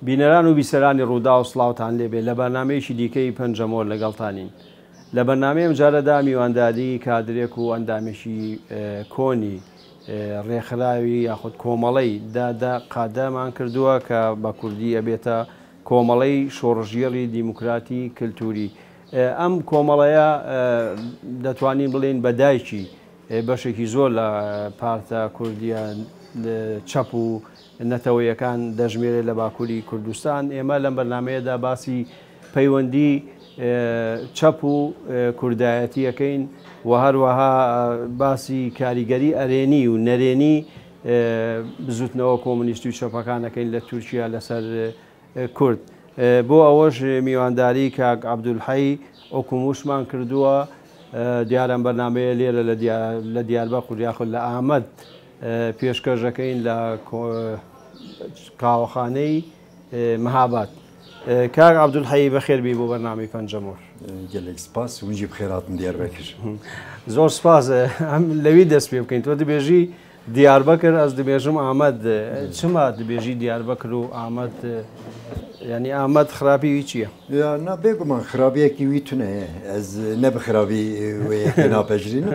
بینەران و بیسەرانی ڕوودا و سڵاوتان لێبێ لە بەرنامەیەکی دیکەی پەنجەمۆر لەگەڵتانین. لە بەرنامەیەم جارەدا میوانداری کادرێک و ئەندامێکی کۆنی ڕێکخراوی یاخود کۆمەڵەی دادا قادامان کردووە کە بە کوردی ئەبێتە کۆمەڵەی شۆڕژێڕی دیموکراتی کللتوری. ئەم کۆمەڵەیە دەتوانین بڵێن بەدایکی بەشێکی زۆر لە پارتە کوردیە چەپ و نەتەوەیەکان دەژمێرێت لە باکووری کوردستان. ئێمە لەم بەرنمەیەدا باسی پەیوەندی چەپ و کوردایەتیەکەین و هەروەها باسی کاریگەری ئەرێنی و نەرێنی بزوتنەوە کۆمونیستی و چەپەکانەکەین لە تورکیا لەسەر کورد. بۆ ئەوەش میوانداری کاک عەبدولحەی ئۆکوموشمان کردووە. دیارم بەرنمەیە لێرە لە دیاربەکر یاخود لە ئامەد پێشکەشەکەین لە قاوەخانەی مەهاباد. کاک عەبدولحەی بەخێربی بۆ بەرنامەی پەنجەمۆر. gelek spas hûn bixêratin Diyarbekir. زۆر سپاس. ئەم لەوی دەست پێ بکەین. تۆ دەبێژی دیاربەکر ئەس دەبێژم ئامەد. چما دەبێژی دیاربەکر و ئامەد ینی ئامەد خراپی چییە؟ یا بێگومان خراپیەکی وی تونێ ez ne bi xirabî wê napejirînim.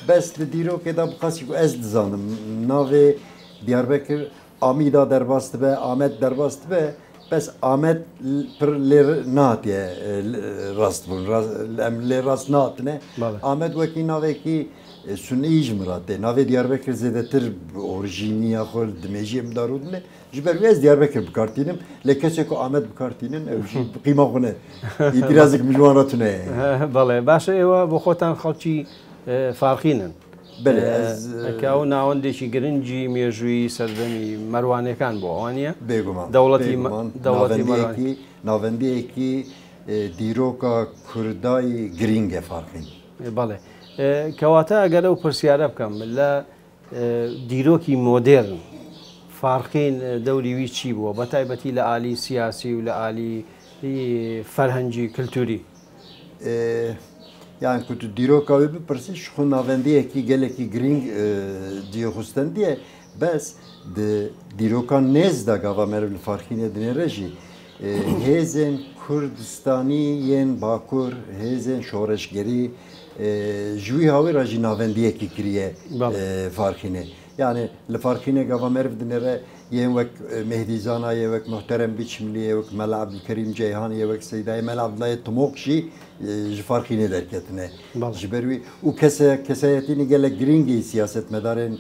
Bes li dîrokê da bixasî ku ez dizanim navê Diyarbekir Amîda derbas dibe, Amed derbas dibe. Bes Amed pir lê nahatiye rast bûn. Em lê rast nahatine. Amed wekî navekî sunî ji miratê. Navê Diyarbekir zêdetir orijîniya xwe dimêjiyê min darûdine. Ji ber wê ez Diyarbekir bikartînim. Lê kesek ku Amed bikartînin ew jî qîma xwe ne. İtirazek min ji wan re tune ye. Belê baş e ew bi xwetan xelkî farxînin. ئەو ناوەندێکی گرنگی مێژووی سەردەمی مەروانەکان بۆ ئەوانە بێگومان دەوڵەتی ناوەندەیەکی دیرۆکە کوردای گرینگە فارقین. بەڵێ کەواتە ئەگەر ئەو پرسیارە بکەم لە دیرۆکی مۆدێرن فارقین دەوریوی چی بووە بە تایبەتی لە عالی سیاسی و لە عالی فەرهەنگی کللتوری؟ Yani ku tu dîroka wê bipirsi ji xwe navendiyekî gelekî giring ciyexustendiye bes di dîrokan nêz da gava meriv li farxînê dinêre jî hêzên Kurdistanî yên Bakur hêzên şoreşgerî ji wî hawê re jî navendiyekî kiriye farxînê. Yani li farxînê gava meriv dinêre yên wek Mehdî Zana yê wek Muhterem Biçimlî yê wek Mela Abdulkerîm Ceyhan yê wek Seydayê Mela Abdulayê Timok jî ji farxînê derketine. Ji ber wî û kesayetînî gelek giringî siyasetmedarên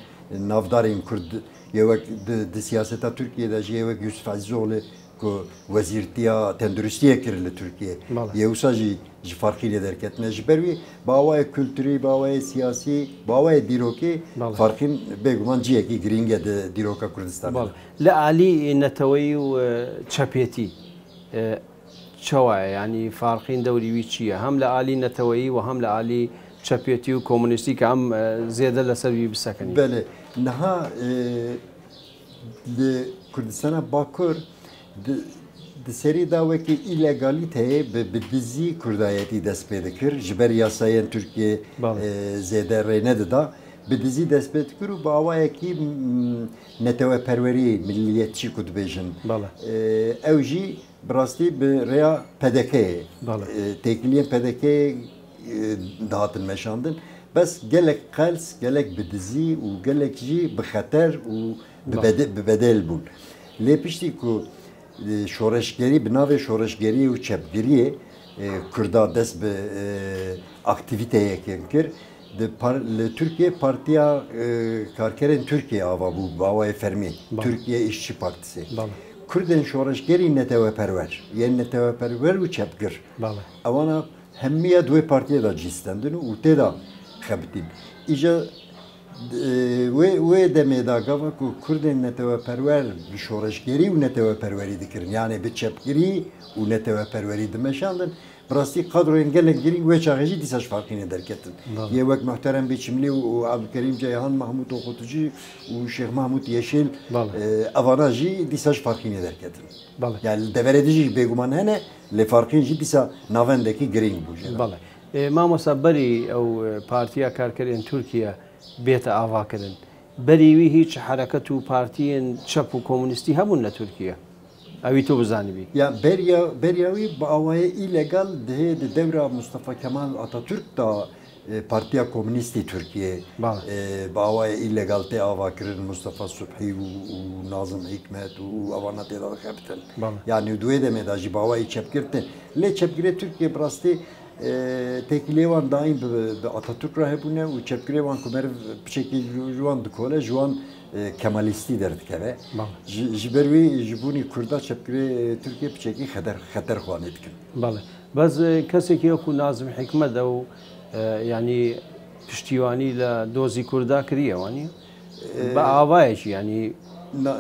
navdarên Kurd yê wek di siyaseta Tirkiyeyê de jî yê wek Yusuf Ezîzoğlu ku wezîrtiya tenduristiyê kir li Tirkiye. Yê wisa jî ji farxînê derketine. Ji ber wî bawayê kulturî, bawayê siyasî, bawayê dîrokî farxîn bêguman ciyekî giring e di dîroka Kurdistanê. Li alî neteweyî û çepêtî çawaye yanî farxîn dewrî wî çi ye? Hem li alî neteweyî û hem li alî çepêtî û komûnîstî ke em zêde li ser wî bisekinî. Belê niha li Kurdistana Bakur di serî da wekî îlegalîteyê bi dizî kurdayetî dest pê dikir ji ber yasayên Tirkiye zêde rê nedida bi dizî dest pê dikir û bi awayekî neteweperwerî milliyetçî ku dibêjin. Ew jî bi rastî bi rêya PDK'yê têkiliyên PDK'yê dihatin meşandin. Bes gelek qels, gelek bi dizî û gelek jî bi xeter û bi bedel bûn. Lê piştî ku şoreşgerî bi navê şoreşgerî û çepgiriyê Kurda dest bi aktiviteyekên kir li Tirkiye Partiya Karkerên Tirkiye ava bû bawayê fermî Tirkiye İşçi Partisi. Kurdên şoreşgerî neteweperwer yên neteweperwer û çepgir. Ewana hemmiya duê partiyê da cîstendin û tê da xebitîn. Îja wê demê da gava ku Kurdên neteweperwer bi şoreşgerî û neteweperwerî dikirin. Yani bi çepgirî û neteweperwerî dimeşandin. Birastî kadroyên gelek girîng wê çaxê jî dîsa ji farxînê derketin. Yê wek Muhterem Biçimlî û Abdulkerîm Ceyhan, Mahmud Oxutucî û Şeyx Mahmud Yeşil evana jî dîsa ji farxînê derketin. Yani deverê jî bêguman hene lê farxîn jî dîsa navendekî girîng bû. Mamosta berî ew Partiya Karkerên Tirkiye bête avakirin. Berî wî hiç hereket û partiyên çep û komûnîstî hebûn li Tirkiye? ئەوی تۆ بزانیبی یا بەریاوی بە ئەوەیە ئیلەگال دهەیە دەورا مستەفا کەمال ئاتاتورک دا پارتیا کۆمونیستی تورکیە بە ئەوەیە ئیلەگال تێ ئاواکردن مستەفا سوبحی و نازم حیکمەت و ئەوانە تێدا دەخەبتن یانی دوێ دەمێداژی باوایی چەپکردن لێ چەپگرێت تورکیە بڕاستی تێکی لێوان دایم بە ئاتاتورک را هەبوونە و چەپگرێوان کومەر بچێکی جوان دکۆلە جوان کەمالیستی دەردکەوێ ji ber wê ji بوونی کووردا çepkirê Tirkiye piçekî xeterxwanê dikin. بەڵێ بەس کەسێکی وەکو نازم حکمەتە و ینی پشتیوانی لە دۆزی کووردا کردیەوانی بە ئاوایەکی ینی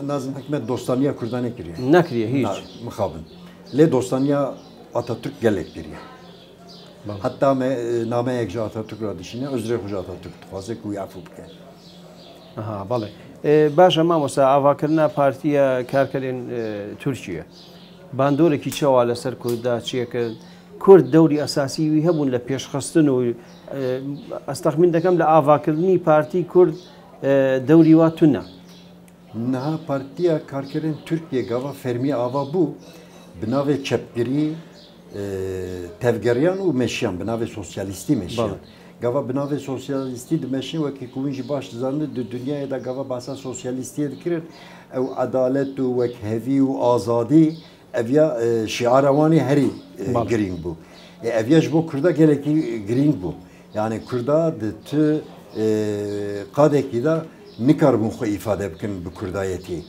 نازم حکمت دۆستانیا کوردانê kiriye نەکریە هیچ mixabin lê dostaniya Atatürk gelek kiriye heta me nameyek ji Atatürk ra dişîne özrê xwe ji Atatürk dixwaze ku wî efû bike. بەڵێ باشە مامۆستا ئاواکردنا پارتیە کارکەرێن تورکیە باندۆرێکی چاوا لەسەر کووردا چیەکرد کورد دەوری ئەساسیوی هەبوون لە پێشخستن و ئەستەخمین دەکەم لە ئاواکردنی پارتی کورد دەوری وا تونە Niha partiya karkerên Tirkiye gava fermiye ava bû bi navê çepgirî tevgeriyan û meşiyan bi navê sosyalîstî meşiyan. Gava bi navê sosyalîstî dimeşin wekî ku wî jî baş dizanî di dunyayê de gava basa sosyalîstiye dikirin ew edalet û wekhevî û azadî eviya şiara wanî herî girîng bû. Eviya ji bo Kurda gelekî girîng bû. Yani Kurda di ti qadekî de nikarbûn xwe îfade bikin bi Kurdayetî.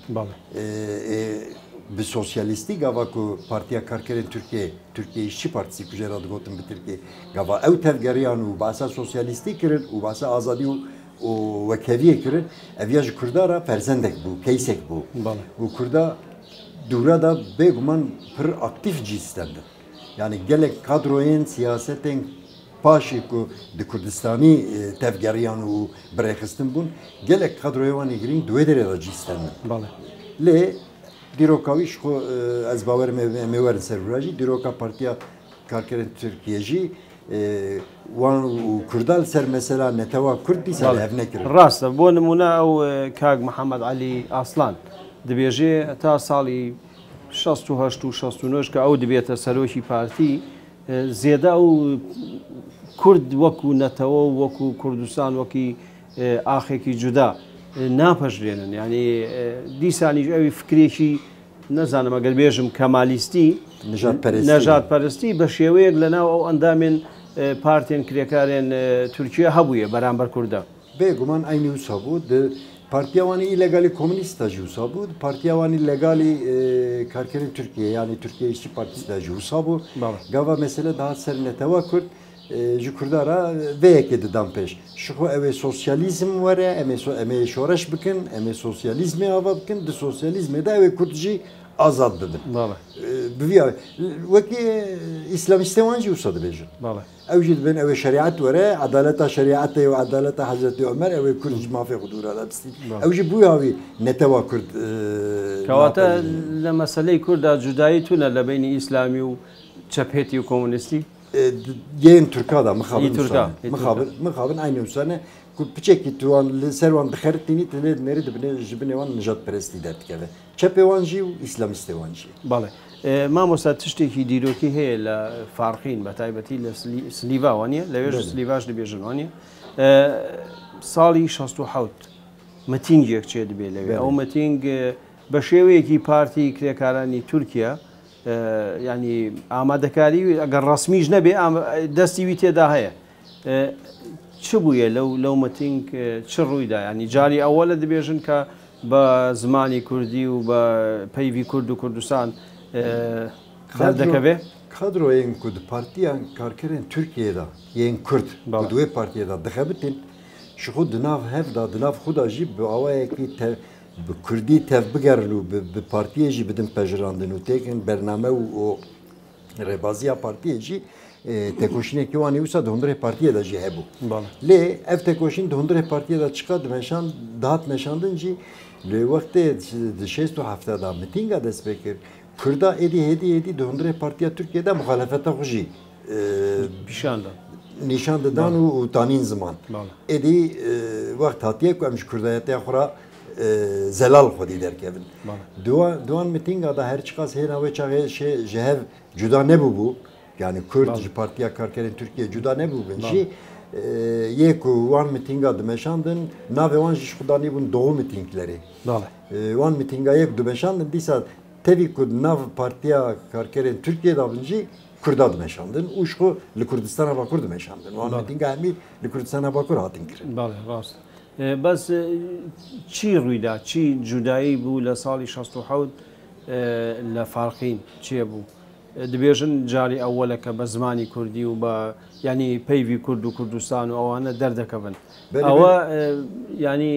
Bi sosyalîstî gava ku Partiya Karkerên Türkiye İşçi Partisi ku jê ra digotin bi Tirkiye gava ew tevgeriyan û basa sosyalîstî kirin û basa azadî û wekeviyê kirin eviya ji Kurda ra ferzendek bû keysek bû û Kurda dûra da bêguman pir aktif cî sistemde. Yani gelek kadroyên siyasetên paşî ku di Kurdistanî tevgeriyan û birêxistin bûn gelek kadroyê wanê girîng duê derê da cî sistemde. Lê dîrokawî ji xwe ez bawerim em ê werin ser virajî dîroka Partiya Karkerên Tirkiye jî wan û Kurda li ser mesela netewa Kurd dîsa hev nekirin. ڕاستە بۆ نمونە ئەو کاک محەممەد علی ئاسلان دەبێژێ تا ساڵی 16 و 69 کە ئەو دەبێتە سەرۆکی پارتی زێدا و کورد وەکو نەتەوە و وەکو کوردستان وەکی ئاخێکی جودا ناپەژرێنن ینی دیسانیش ئەوی فکرێکی نەزانم ئەگەر بێژم کەمالیستی نەژاد پەرستی بە شێوەیەک لەناو ئەو ئەندامێن پارتێن کرێکارێن تورکیا هەبووە بەرامبەر کووردە بێگومان ئەینی وسا بوو partiyawani illegali komünist da jûsa bû partiyawani illegali karkerên Tirkiye yani Türkiye İşçi Partisi da jûsa bû gava mesele daha ser netewa Kurd ji Kurda ra vêyekê didan pêş ji xwe ew ê sosyalîzm were em ê şoreş bikin em ê sosyalîzmê ava bikin di sosyalîzmê de ew ê Kurd jî azad bibin wekî İslamîstê wan jî wisa dibêjin ew jî dibin ew ê şeriat were adaleta şeriatê û adaleta Hezretî Ömer ew ê Kurd ji mafê xwe dûra bistî ew jî bûya wî netewa Kurd kewata li meseleyê Kurda cudayî tune li bênî İslamî û çepêtî û komûnîstî yên Türka da mixabin aynı wsane ku piçekî tu wan li ser wan dixeritînî tilê nerî dibine ji binê wan nijadperestî derdikeve çepê wan jî û îslamîstê wan jî بەڵێ مامۆستا تشتێکی دیرۆکی هەیە لە فارقین بە تایبەتی لە سلیڤا وانە لەوێژ سلیڤاش دەبێژن وانە ساڵی 16 مەتینگێک چێ دەبێت لەوێ ئەو مەتینگ بە شێوەیەکی پارتی کرێکارانی تورکیا ینی ئامادەکاری ئەگەر ڕسمیش نەبێ دەستی وی تێدا هەیە چ بووە لەو مەتینگ چ ڕوویدا ینی جاری ئەوە لە دەبێژن کە بە زمانی کوردی و بە پەیوی کورد و کوردستان دەکەوێ kadroyên ku di partiyan karkerên Tirkiyeyê da yên Kurd duê partiyê da dixebitin ji xwe di nav hev da di nav xwe da jî bi awayekî bi Kurdî tev bigerin û bi partiyê jî bidin pejirandin û têkin bername û rêbaziya partiyê jî tekoşînekî wanî wisa di hundirê partiyê de jî hebû lê ev tekoşîn di hundirê partiyê de çiqa dihat meşandin jî li wextê di 67 da mitînga dest pê kir Kurda êdî di hundirê partiya Tirkiyeyê de muxalefeta xwe jî nîşan didan û tanîn ziman êdî wext hatiye ku em ji Kurdayetiya xwe ra zelal xwedî derkevin. Duan mîtînga da her çiqas hêna wê çaxê ji hev cuda nebûbû, yani Kurd ji Partiya Karkerên Tirkiye cuda nebûbûn jî yê ku wan mîtînga dimeşandin navê wan jî ji xudanî bûn doğu mîtînglerê. Wan mîtînga yek dimeşandin dîsa tevî ku nav Partiya Karkerên Tirkiye da bin jî Kurda dimeşandin û ji xwe li Kurdistana Bakur dimeşandin. Wan mîtînga hemî li Kurdistana Bakur hatin kirin. ڕاست. بەس چی ڕوویدا چی جودایی بوو لە ساڵی 1960 لە فارقین چیە بوو؟ دەبێژن جاری ئەوەلەکە بە زمانی کوردی و بە ینی پەیوی کورد و کوردستان و ئەوانە دەردەکەبن. ئەوە ینی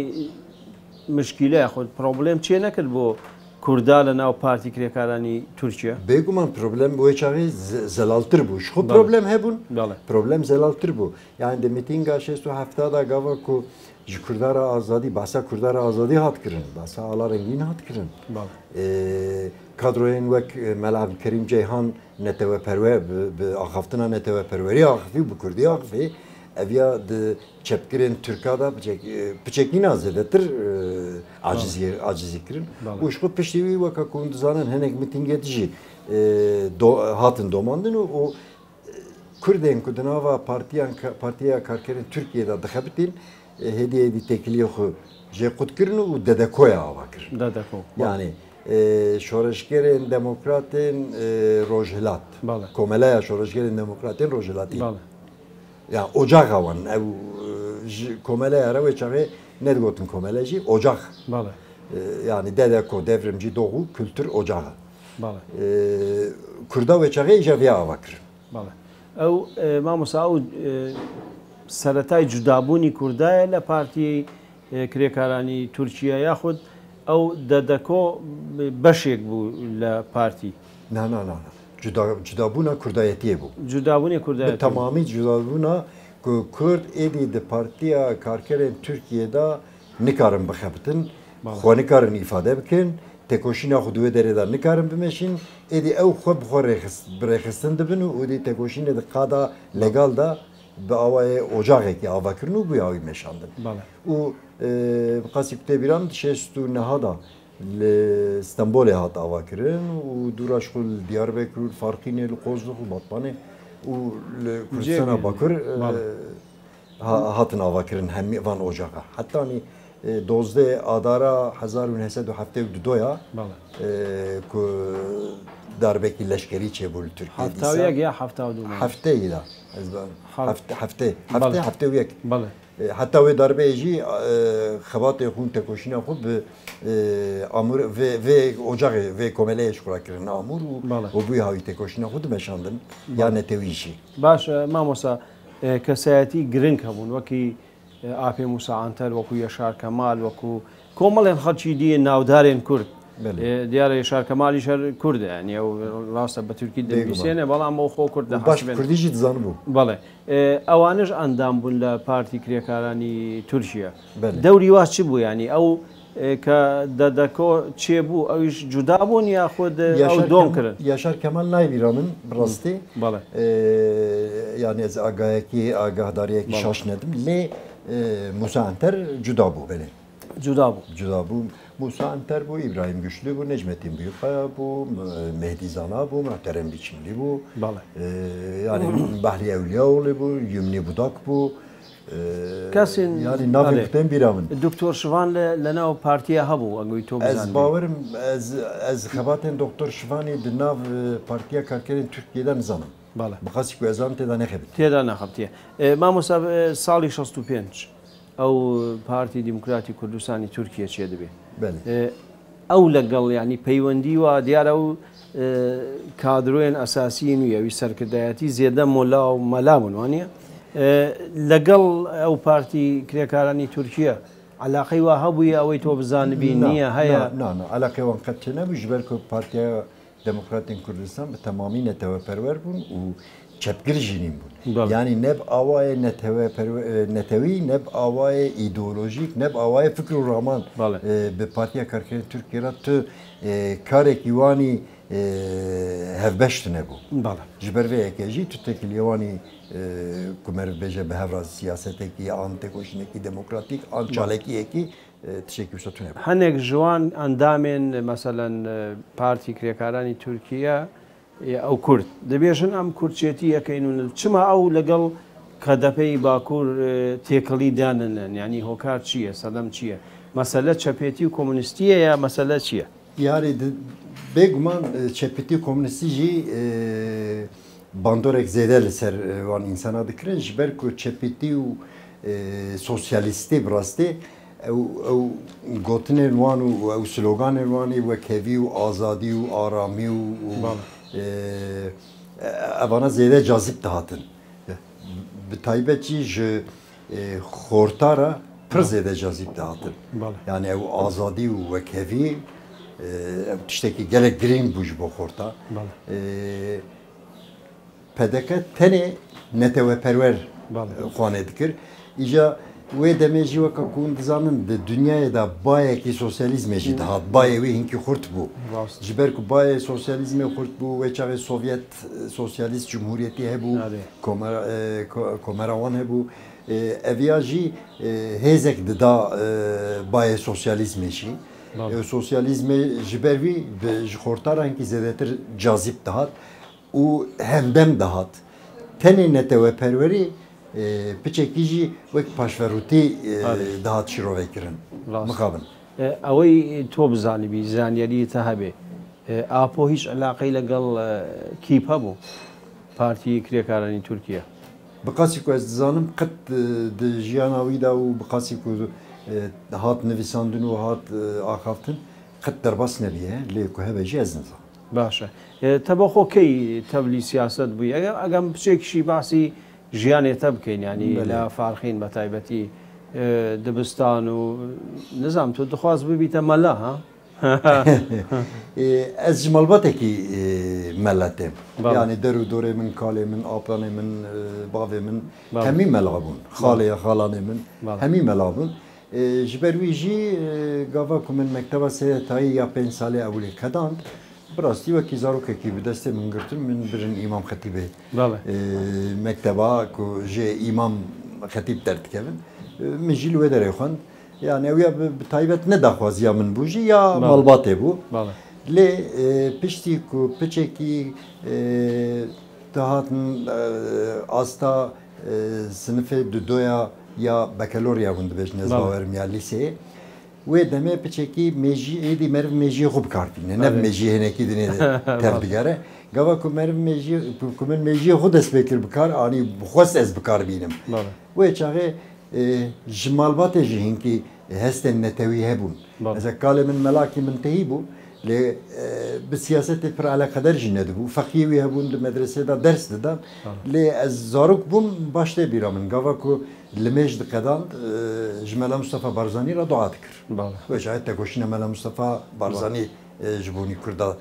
مشکیلەیە خۆت پرۆبلێم چێ نەکرد بۆ کووردا لە ناو پارتی کرێکارانی تورکیا؟ بێگومان پرۆبلێم بۆی چاغی زەلالتر بوو. خۆ پرۆبلێم هەبوون پرۆبلێم زەلالتر بوو. یان دە میتینگا 1970 گاوا ku ji Kurdara azadî basa Kurdara azadî hat kirin, basa ala rengîn hat kirin. Kadroyên wek Mela Kerim Ceyhan neteweperwer bi axaftina neteweperwerî axivî bi Kurdî axivî eviya di çepkirên Türka da piçekîna zêdetir acizî kirin. û ji xwe piştî wî weka ku hûn dizanin hinek mîtingê jî hatin domandin û Kurdên ku di nava Partiya Karkerên Tirkiye da dixebitin hediye tekiliye xwe jê qut kirin û dedekoya ava kirin. Yani şoreşgerên demokratên Rojhilat. Komeleya şoreşgerên demokratên Rojhilatî. Yani ocağa wan ew komeleya re wê çaxê nedgotin komele jî ocaq. Yani dedeko devrimcî doğu kültür ocağı. Kurda wê çaxê îjaviya ava kirin. Ew mamosa ew سەرەتای جودابوونی کوردایە لە پارتی کرێکارانی تورکیا یاخود ئەو دەدەکۆ بەشێک بوو لە پارتی جودابوونا کوردایەتیە بوو جودابوونی کوردایەت تەمامی جودابوونا ku Kurd êdî di Partiya Karkerên Tirkiyeyê da nikarin bixebitin, xwe nikarin îfade bikin, têkoşîna xwe di wê derê da nikarin bimeşîn, êdî ew xwe bi xwe birêxistin dibin û êdî têkoşînê di qada legal da bi awayê ocağekî avakirin û bûye awî meşandin. û qasî kutêbîran şêst û neha da li Stenbolê hat avakirin û dûra ji xwe li Diyarbekir û Farqînê li Qozlux û Batmanê û li Kurdistana Bakur hatin avakirin hemî van ocağa. Hetanî dozdê adara 1972 ku darbekî leşkerî çêbû li Tirkiye heftayek ya hefteyî da heftê yek heta wê darbeyê jî xebatê xûn tekoşîna xwe bi amûr vê ocağê vê komeleyê ji xwe kirin amûr û bûye havî tekoşîna xwe dimeşandin ya netewî jî. Baş mamosa kesayetî giring hebûn wekî Apê Musa Anter wekû Yaşar Kemal wekû komelên xelkî dîyê navdarên Kurd. دیارە Yaşar Kemalî şer Kurd yani ew rasta bi Tirkî demîsêne beڵam ew xwe Kurd Kurdî jî dizanibû. Bەڵێ ئەوانش ئەندام بوون لە پارتی کرێکارانی تورکیا. دەوری وا چی بوو ینی ئەو کە دەدەکۆ چێ بوو ئەویش جودا بوون یا خۆ ئەو دۆم کردن. Yaşar Kemal nayvîra min bi rastî yani ez agahekî agahdariyeekî şaş nedim lê Musa Anter cuda bû belê. Cuda bû. Musa Anter bû, İbrahim Güçlü bû, Necmettin Büyükaya bû, Mehdi Zana bû, Muhterem Biçimli bû, yani Bahri Evliyaoğlu bû, Yumni Budak bû. Kesên yani navê xwe bîra min. Doktor Şivan li nav partiya hebû egoî to ez bawerim ez xebatên Doktor Şivanî di nav Partiya Karkerên Tirkiyeyê nizanim. Bi qasî ku ezan têda nexebit. Têda nexebitiye. Mamosa salî 65 ئەو پارتی دیموکراتی کوردستانی تورکیا چێ دەبێت ئەو لەگەڵ ینی پەیوەندی وە دیارە و کادرۆیان ئەساسیین و یاوی سەرکردایەتی زێدە مۆلا و مەلابوون وانە لەگەڵ ئەو پارتی کرێکارانی تورکیا علاقەی وا هەبووی ئەوەی تۆ بزانبی نییە هەیە علاقەوان قەت نەبوو ji ber ku Partiya Demokratên Kurdistan bi temamî neteweperwer bûn û çepgir jînîn bûn. Yani neb awayê netewî neb awayê îdeolojîk neb awayê fikr û raman bi Partiya Karkerên Tirkiye re tu karekî wanî hevbeş tune bû. Ji ber vê yekê jî tu tekilî wanî ku me bêje bi hevra siyasetekî an tekoşînekî demokratîk an çalekiyekî تشێکی وشتونێ هەنێک ژوان ئەندامێن مەسەلەن پارتی کرێکارانی تورکیا ئەو کورد دەبێژن ئەم کورچێتی یەکەین و چما ئەو لەگەڵ کە دەپەی باکوور تێکەڵی داننن ینی هۆکار چییە سەدەم چییە مەسەلە چەپێتی و کۆمونیستیە یا مەسەلە چییە؟ یاری بێگومان چەپێتی و کۆمونیستیژی باندۆرێک زێدە لەسەر وان ئینسانە دەکرێن ji ber ku çepêtî û sosyalîstê bi rastê ew gotinên wan û ew sloganên wanê wekevî û azadî û aramî û evana zêde cazib dihatin bi taybet jî ji xortara pir zêde cazib dihatin yani ew azadî û wekevî ew tiştekî gelek girîng bû ji bo xorta pedeke tenê neteweperwer xwanê dikir îja wê demê jî weka ku hûn dizanin di dünyayê de bayekî sosyalîzmê jî dihat bayê wê hinkî xurt bû ji ber ku bayê sosyalîzmê xurt bû wê çavê Sovyet Sosyalîst Cumhuriyetî hebû komera wan hebû eviya jî hêzek dida bayê sosyalîzmê jî sosyalîzmê ji ber wî ji xortarankî zêdetir cazib dihat û hemdem dihat tenê neteweperwerî piçekî jî wek paşverûtî dihat şîrovekirin mixabin ئەوەی تۆ بزانیبی زانیاری تا هەبێ ئاپۆ هیچ علاقەی لەگەڵ کیپ هەبوو پارتی کرێکارانی تورکیا بقاسی ku ez dizanim qet di jiyana wî de û biqasî ku hat nivîsandin û hat axaftin qet derbas nebiye lê ku hebe jî ez nizanım باشە تەبەخۆکەی تەبلی سیاست بووی ئەگەم بچێکیشی باسی ژیانێتە بکەین ینی لە فارخین بە تایبەتی دبستان و نزام تۆ دخواست ببیتە مەلا ها ez ji malbatekî mela têm yani der û dorê min kalê min aplanê min bavê min hemî mela bûn xalê ya xalanê min hemî mela bûn ji ber wî jî gava ku min mekteba sêretayî ya 5 salê ewlê kedand براستی وکی زارۆکێکی bi destê min girtin min birin îmam xetîbê mekteba ku jê îmam xetîb derdikevin min jî li wê derê xwend yani ew ya bi taybet ne daxwaziya min bû jî ya malbatê bû lê piştî ku piçekî dihatin asta sinifê di doya ya bekelorya hûn dibêjin ez bawerim ya lîseyê wê demê piçekî mêjî êdî meriv mêjiyê xwe bikartîne ne mêjî hinekî dinê tev digere gava ku meriv mêjî ku min mêjiyê xwe dest pê kir bikar anî bixwest ez bikarbînim wê çaxê ji malbatê jî hinkî hestên netewî hebûn ez kalê min melakî min tehî bû lê bi siyasetê pir eleqeder jî nedibû feqî wî hebûn di medresê de ders didan lê ez zarok bûm baş tê bîra min gava ku li mêj diqedan ji Mela Mustafa Barzanî re dua dikir wê şayet tegoşîna Mela Mustafa Barzanî ji bonî Kurda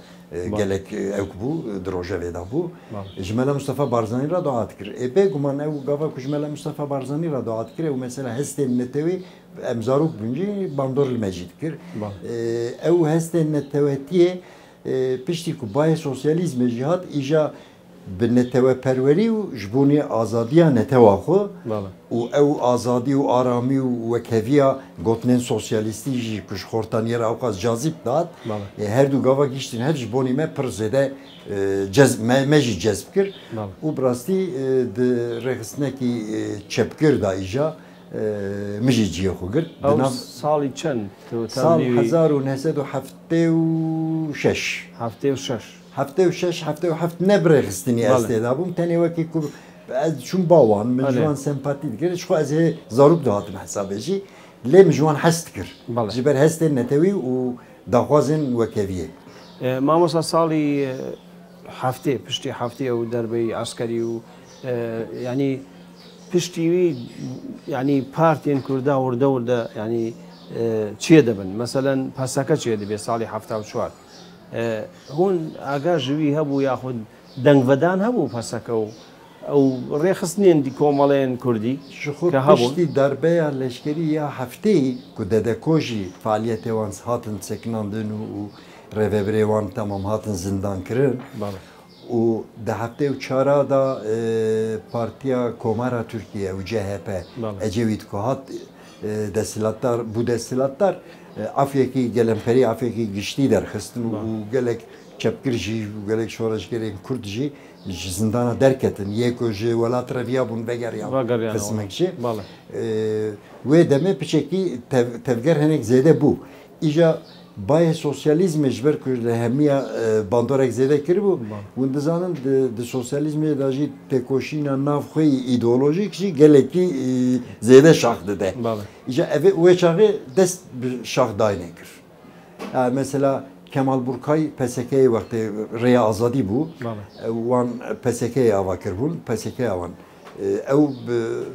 gelek ewk bû di rojevê de bû ji Mela Mustafa Barzanî re dua dikir bêguman ew gava ku ji Mela Mustafa Barzanî re dua dikir ew mesela hestên netewê em zarok bûn jî bandor li me jî dikir ew hestên netewetiyê piştî ku bayê sosyalîzmê jî hat îja bi neteweperwerî û ji bonê azadiya netewa xwe û ew azadî û aramî û wekeviya gotinên sosyalîstî jî ku ji xortaniyê re ewqas cazib dat her du gava giştin her ji bonê me pir zêde me jî cezb kir û bi rastî di rêxistinekî çepkir da îja min jî ciyê xwe girt ساڵی çend sal 1976 76 ne birêxistinî ez têda bûm tenê wekî ku ez çûm bawan min ji wan sempatî dikir ji xwe ez ê zarok dihatim hesabê jî lê min ji wan hes dikir ji ber hestên netewî û daxwazên wekeviyê مامۆستا ساڵی هەفتێ پشتی هەفتێ و دەربەی ئاسکەری و ینی پشتیوی ینی پارتێن کووردا وردە وردە ینی چیە دەبن مەسەلەن پەسەکە چێ دەبێت ساڵی 1970 هون ئاگا ژوی هەبوو یاخود دەنگڤدان هەبوو پەسەکە و ئەو ڕێخستنێن دی کۆمەڵێن کوردی کە هەبووی دەربەیە لەشکری یا هەفتەی ku دەدەکۆژی فعالیەتێوان هاتن سێکناندن و ڕێڤێبرێوان تەمام هاتن زیندانکردن û di heftê û çara da Partiya Komara Tirkiye û CHP Ecevît ku hat دەسەڵاتدار بوو دەسەڵاتدار ئافێکی گەلەمپەری ئافێکی گشتی دەرخستن و گەلێک چەپگرژی و گەلێک شۆڕژگەرێک کوردژی زندانە دەرکەتن یەکۆژێ وڵات ڕەویا بوون بەگەریان قسمێکشێ وێ دەمێ پچێکی تەفگەر هەنێک زێدە بوو ئیژە باە سۆسیالیزمش بەر کرد لە هەمیە باندۆرێک زێدە کرد بوو ون دەزانن سۆسیالیزمێ داژی تێکۆشینە ناوخۆی ئیدۆلۆژیکشی گەلێکی زێدە شاخ دەدە ئیژە ئەvê وێ چاغێ دەست شاخداینێ کرد مەسەلا کەمال بورکای پەسەکەی وەختێ ڕێیا ئازادی بوو وان پەسەکەی ئاواکردبوون پەسەکەی ئەوان ئەو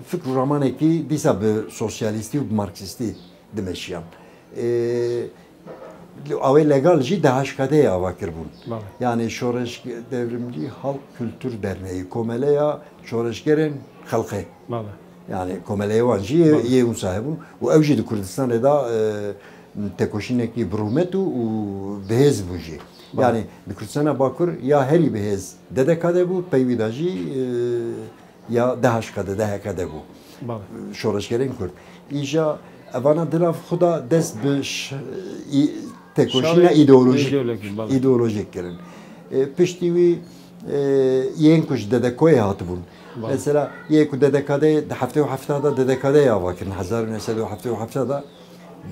فکر و ڕامانێکی دیسا بە سۆسیالیستی و مارکسیستی دمەشیان ئەوەی لەگەڵژی داهشکدەی ئاواکردبوون یعنی شۆڕش دەورمجی هەڵ کولتور دەرنەی کۆمەلەیە شۆڕشگەرن خەڵقێ یعنی کۆمەلەیەوانژی یێون ساهبوون و ئەوژی دی کوردستانێدا تێکۆشینێکی بڕومەت و بەهێز بووژێ یعنی di Kurdistana Bakur ya herî bihêz dedekade bû peyvîda jî ya dehşkade dehekade bû şoreşgerên Kurd îja evana dila xuda dest bi têkoşîna îdeolojik kirin piştî wî yên ku ji dedekoyê hatibûn mesela yê ku dedekadê di heftê û heftada dedekadê ava kirin 1970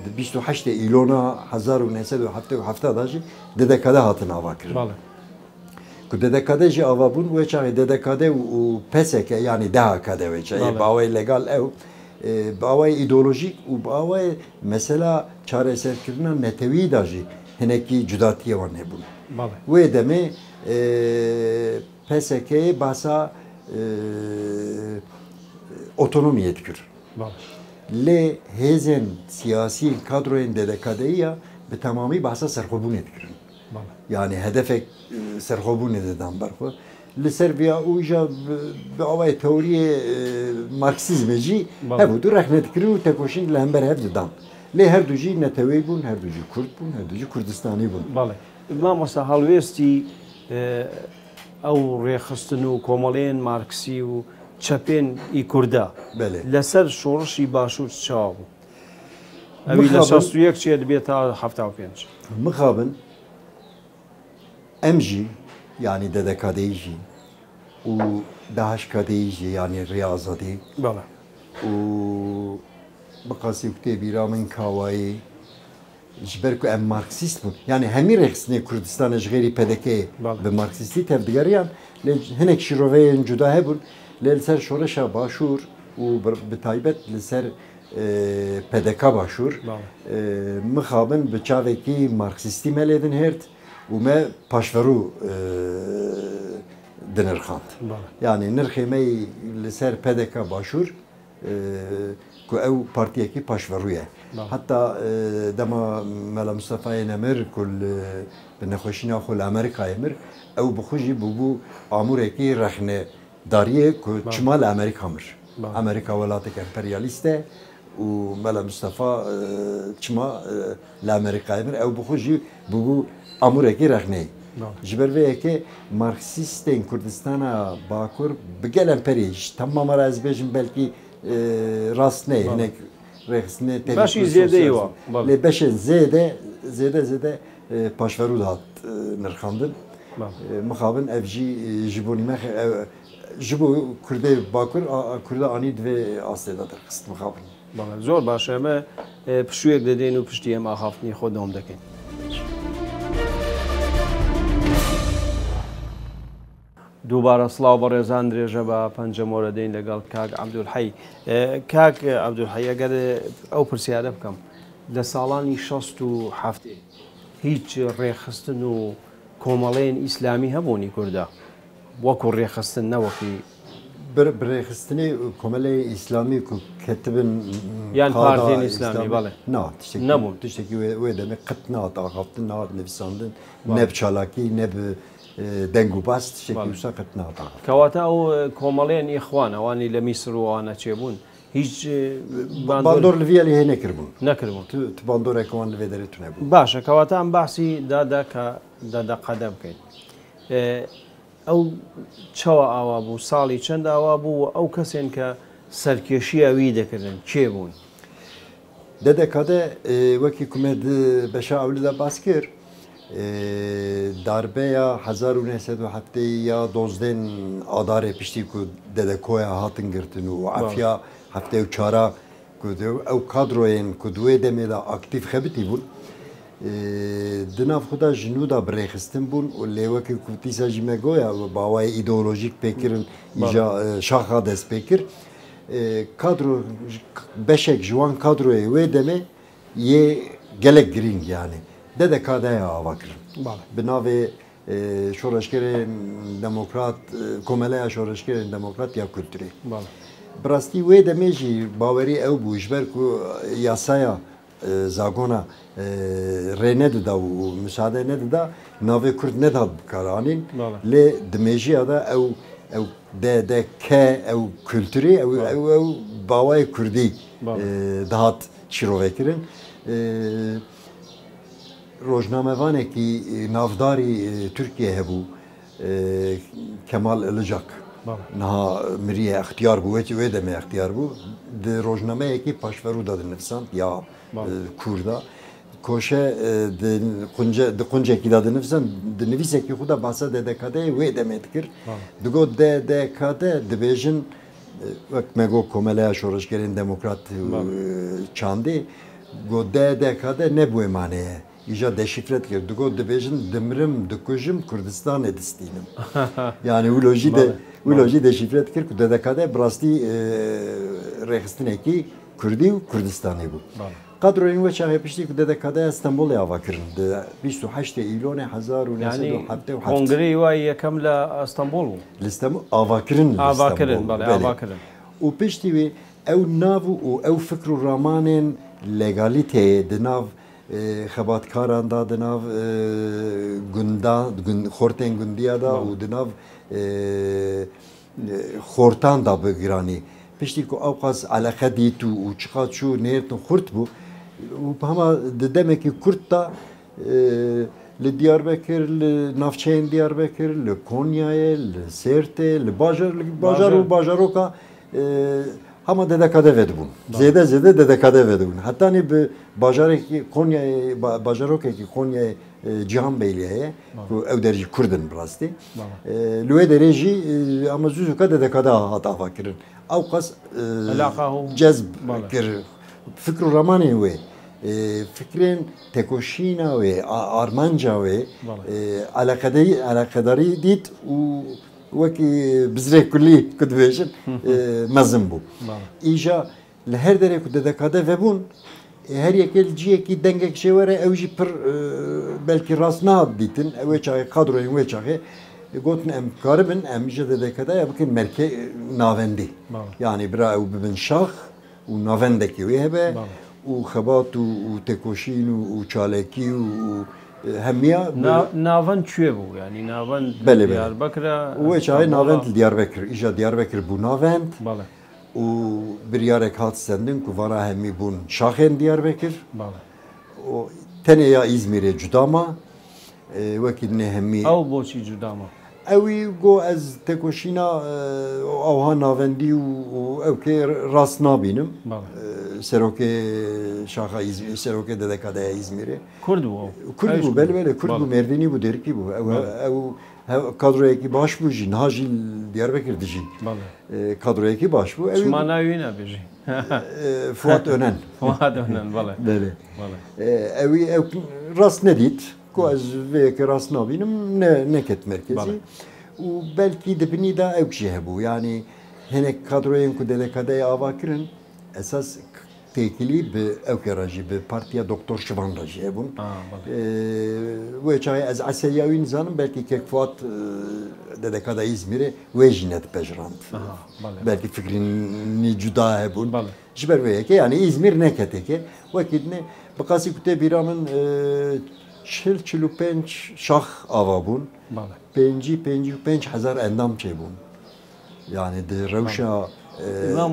28 îlona 1970 jî dedekade hatin ava kirin ku dedekade jî ava bûn wê çaxê dedekade û peseke yanî dehakade wê çayê bawayê legal ew bawayê îdeolojîk û bawayê mesela çareserkirina netewî da jî hinekî cudatiye wan hebûn wê demê pesekeyê basa otonomiyê dikir lê hêzên siyasî kadroyên dedekadeyî bi temamî bahsa serxwebûnê dikirin yani hedefek serxwebûnê didan berxwe li ser vêya û îja bi awayê teoriyê marksîzmê jî hebû du rexne dikirin û tekoşîn li hember hev didan lê her du jî netewê bûn her du jî Kurd bûn her du jî Kurdistanî bûn مامۆستا هەڵوێستی ئەو ڕێخستن و کۆمەڵێن مارکسی و چەپێن ئی کووردا لەسەر شۆڕشی باشوور چاوا بوو ئەوی لە 61 چێ دەبێت تا 75 مخابن ئەم ژی ینی دەدەکادەی ژی و داهشکادەی ژی ینی ڕێازادی و بەقاسی کتێبیرا من کاوایی ji ber ku em marksîst bûn yani hemî rexstinê Kurdistanê ji xêrî pedekê bi marksîstî tevdigeriyan lê hinek şîroveyên cuda hebûn lê li ser şoreşa başûr û bi taybet li ser pedeka başûr mixabin bi çavekî marksîstî me lê din hêrt û me paşverû dinirxand yani nirxê me li ser pedeka başûr ku ew partiyekî paşverû ye hatta dema Mela Mustafayê Nemir ku bi nexweşîna xwe li Amerîkayê mir ew bi xwe jî bûbû amûrekî rexnedariyê ku çima li Amerîka mir Amerîka welatek emperyalîst e û Mela Mustafa çima li Amerîkayê mir ew bi xwe jî bûbû amûrekî rexneyê ji ber vê yekê marksîstên Kurdistana Bakur bi gel emperiyê ji temama re ez bêjim belkî rast neyê hinek باشی زێدەی وە lê beşên zêde paşverû da hat nirxandin mixabin ev jî ji bo nîme ji bo Kurdê Bakur Kurda anî divê astê de dirxist mixabin زۆر باش ئەمە پشوویەک دەدەین و پشتی ئەمە ئاخافتنی خۆ دەوام دەکەین دووبارە سڵاو بە ڕێزان درێژە بە پەنجەمۆرە دەین لەگەڵ کاک عەبدولحەی کاک عەبدولحەی ئەگەر ئەو پرسیارە بکەم لە ساڵانی 67 هیچ ڕێخستن و کۆمەڵەیەن ئیسلامی هەبوونی کووردا وەکو ڕێخستن نەوەکی برێخستنی کۆمەلەی ئیسلامی و کەتبن یان پارتیên ئیسلامی بەڵێ نەبوون تشتێکی وێ دەمێ قەت نات ئاخافتن نات نویساندن نەب چالاکی نەب دەنگ و باست شتێکی وسا قەت ناتا کەواتە ئەو کۆمەڵێن ئیخوان ئەوانی لە میسر و ئەوانە چێبوون هیچ باندۆر لەڤە لێ هێ نەکردبوون باندۆرێکەوان لەوێ دەرێتون هەبوو باشە کەواتە ئەم باسی دادا کە دادەقەدە بکەین ئەو چاوە ئاوا بوو ساڵی چەند ئاوا بوو ئەو کەسێن کە سەرکێشی ئەوی دەکردن کێ بوون ددکاده وکی کمد بشه اولی دا باز کرد darbe ya 1907 ya dozden adare pişti ku dedekoya hatın girtin u afya hafte çara ku ev kadroyen ku duye deme da aktif xebiti bun dinav xuda jinu da brexistin bun u leweki ku tisa jime goya baway ideolojik pekirin ija şaha des pekir kadro beşek juan kadroya ve deme ye gelek giring yani dedekadeye avakir. Binave şoreşkerin demokrat, komeleya şoreşkerin demokrat ya kültürü. Brasti ve demeji baveri ev bu işber ku yasaya zagona rened da u müsaade ned da nave Kürt ned da karanin le demeji da ev de ke ev kültürü ev bavay Kürdi dahat şirovekirin روزنامه‌وانێکی نافداری تورکیه هەبوو کەمال ئەلجاک نها مریە اختیار بوو وێ دەمێ اختیار بوو ڕۆژنامەیەکی پاشڤەرو دادنفساند یا کووردا کۆشە قونجێکی دادنفسان نویسێکی خوددا باسە دەدەکاتەیە وێ دەمێت کرد دگۆ دەکاتە دەبێژن وەک مەگۆ کۆمەلەیە شۆڕشگەرین دەموکرات چاندێ گۆ دەکاتە نەبووێ مانەیە İja deşifret ki, dugo dibêjin dimrim dikujim Kurdistanê distînim. Yani uloji deşifret kir ku dedekade brastî rêxistinekî Kurdî û Kurdistanê bû. Kadroyên we çaxê piştî ku dedekade Stenbolê ava kirin. Di 28 Îlonê 1977. Kongrê wa yekem li Stenbol bû. Li Stenbol ava kirin. Ava kirin, ava kirin. û piştî wê ew nav û ew fikr û ramanên legaliteyê di nav xebatkaran da di nav xortên gundiya da û di nav xortan da bigiranî piştî ku ew qas eleqe dît û çiqa çû nêrtin xurt bû û hema di demekî Kurt da li Diyarbekir, li navçeyên Diyarbekir, li Konyayê, li Sêrtê, li bajar û bajaroka hema dedekade vedibûn. Zêde dedekade vedibûn. Hetanî bi bajarekî Konyayê, bajarokekî Konyayê Cihanbeyliye ku ew derî Kurdin bi rastî. Li wê derê jî ama zûzuka dedekade hat ava kirin. Ew qas cezb kir. Fikr û ramanên wê fikrên tekoşîna wê, armanca wê eleqedarî dît û wekî bizrek kullî ku dibêjin mezin bû. Îja li her derê ku dedekade vebûn her yekê ciyekî dengek şêwere ew jî pir belkî rast nahat dîtin ew ê çaxê kadroyên wê çaxê gotin em karibin em ji dedekadaya bikin merkê navendî. Yani bira ew bibin şax û navendekî wê hebe û xebat û tekoşîn û çalekî û hemiya navend çûye bû yani navend Diyarbekir'a wê çaxê navend Diyarbekir îja Diyarbekir bû navend û biryarek hat sendin ku vana hemî bûn şaxên Diyarbekir tenê ya İzmîrê cuda ma wekî dinê hemî ew boçî cuda ma Ewî got ez tekoşîna ewha navendî û ew kê rast nabînim serokê şaxa İzmîr serokê dedekadeya İzmîrê Kurd bû Kurd bû belê Kurd bû Mêrdînî bû derkî bû ew kadroyekî baş bû jî niha jî Diyarbekir dijî kadroyekî baş bû Çimana wî nebêjî Fuat Önen Fuat Önen belê ew rast nedît ku ez vêyekê rast nabînim neket merkezî û belkî dibinî da ew jî hebû yani hinek kadroyên ku dedekadeyê ava kirin esas têkilî bi ew kêra jî bi Partiya Doktor Şivan re jî hebûn wê çaxê ez eseriya wî nizanim belkî kek Fuat dedekada İzmîrê wê jî nedipejirand belkî fikrînî cuda hebûn ji ber wê yekê yani İzmîr neketeke wekî dinê bi qasî ku tê bîra min 45 şax ava bûn 55 hezar endam çêbûn yani di rewşa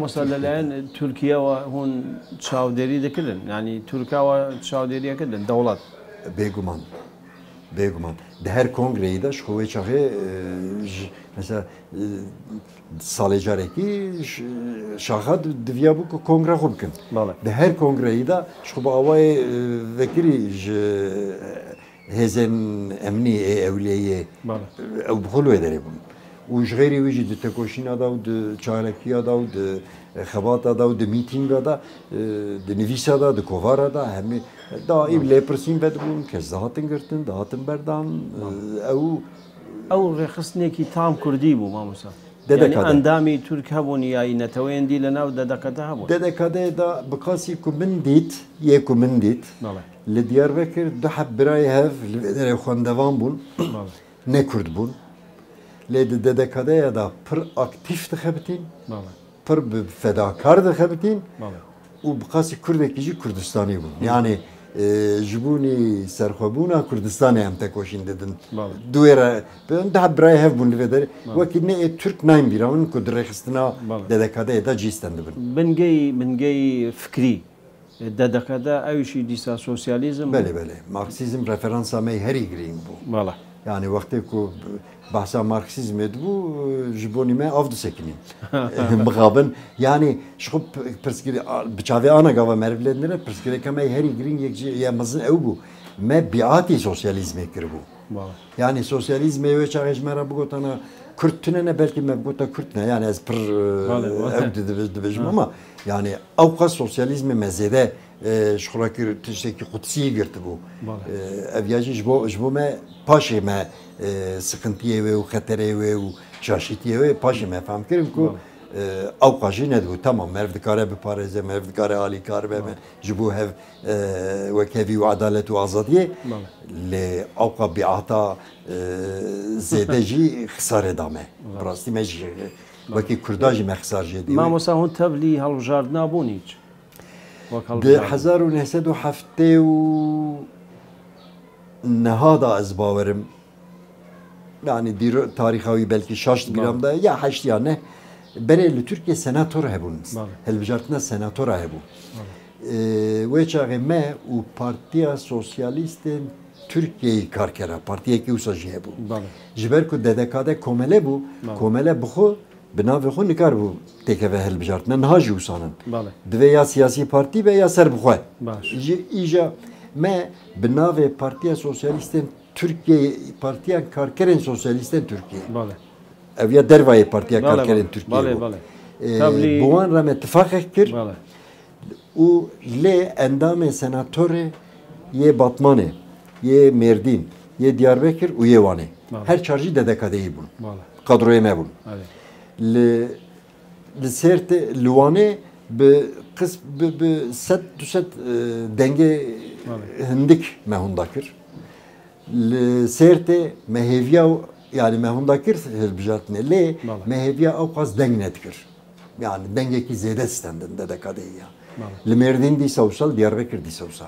mesela Türkiye ve hûn çavderî dikirin yani Türkiye ve çavderiye kirin dewlet bêguman بيجمان ده هر كونغري ده شخوي شاخه مثلا سال جاركي شاخد دفيا بو كونغرا خوبكن ده هر كونغري ده شخو باوي ذكري هزن امني اوليه او بخلو يدربون وجغيري ويجي د تکوشینا دا و د چارکیا دا و د خباتا دا و د میتینگا دا د نویسا دا د کووارا دا همه دا ایب لیپرسین بدبون که زهاتن گرتن دهاتن بردان او رخصنێکی تام کوردی بوو مامۆستا يعني ئەندامی تورک هەبوون یای نەتەوەیەندی لەناو دەدەکەدا هەبوو دەدەکەدەدا بقاسی کو من دیت یەک و من دیت لە دیاربەکر دو حەب برای هەف لە خوێندەوان بوون نەکورد بوون لێ دەدەکەدەیە دا پڕ ئاکتیف دەخەبتین پڕ فەداکار دەخەبتین و بقاسی کوردێکیژی کوردستانی بوون یعنی جبوني سرخوبونا كردستان هم تكوشين ددن دويرة ده براي هف بون لفدر وكيدنا ترك نايم بيرامن كدر خستنا ددكاده دا جيستن دبن بنجي فكري ددكاده ايشي ديسا سوسياليزم بله ماركسيزم ريفرنس مي هري جرين بو والله يعني وقت كو بحثا ماركسيزم ادبو جبوني ما افضل سكنين مقابل يعني شخب برسكري بتشافي انا قاوا مرفلدنا برسكري كما هري جرين يا مزن او بو ما بيعاتي سوسياليزم يكربو يعني سوسياليزم يوش عايش مرا بقول انا كرتنا بلكي ما بقول كرتنا يعني از بر دبجما يعني اوقع سوسياليزم مزيده شخراكي تشتكي قدسي قرتبو افياجي جبو ما باشي ما سقنتيه و خطره و شاشتيه و باشي ما فهم كرم كو اوقع جي ندو تمام مرف دكاره ببارزه مرف دكاره عالي كار به جبو هف وكافي وعداله وازاديه لاوقع بيعطى زيده جي خساره دامه براستي ماجي وكي كرداجي ما خسار جدي ما مسا هون تبلي هالجارد نابونيج ده 1907 نهادا از باورم يعني دير تاريخي بلكي شاشت بيرام ده يا حشت يعني بره لتركيا سناتور هبون هل بجارتنا سناتور هبون ويشاغ ما و بارتيا سوسياليست تركيا كاركرا بارتيا كي وساجي هبون جبركو ددكاده كومله بو كومله بخو بناوی خو نکار بو تکه هل بجارتنا نهاجی وسانن دوی یا سیاسی پارتی و یا سر بخواه ایجا ما بناوی پارتیا سوسیالیستن ترکیه پارتیا کارکرین سوسیالیستن ترکیه اویا دروای پارتیا کارکرین ترکیه بوان رام اتفاق کرد و لی اندام سناتور یه باتمانه یه مردین یه دیاربکر و یه وانه هر چارجی ددکادهی بون قدروی ما بون لسرت لوانه بقسم بست دوست دنگه هندك ما هندكر لسرت مهيفيا يعني ما هندكر بجاتنا ليه مهيفيا او قص دنگ نتكر يعني دنگه كي زياده ستندن ده كديه المردين دي سوسال دياربكر دي سوسا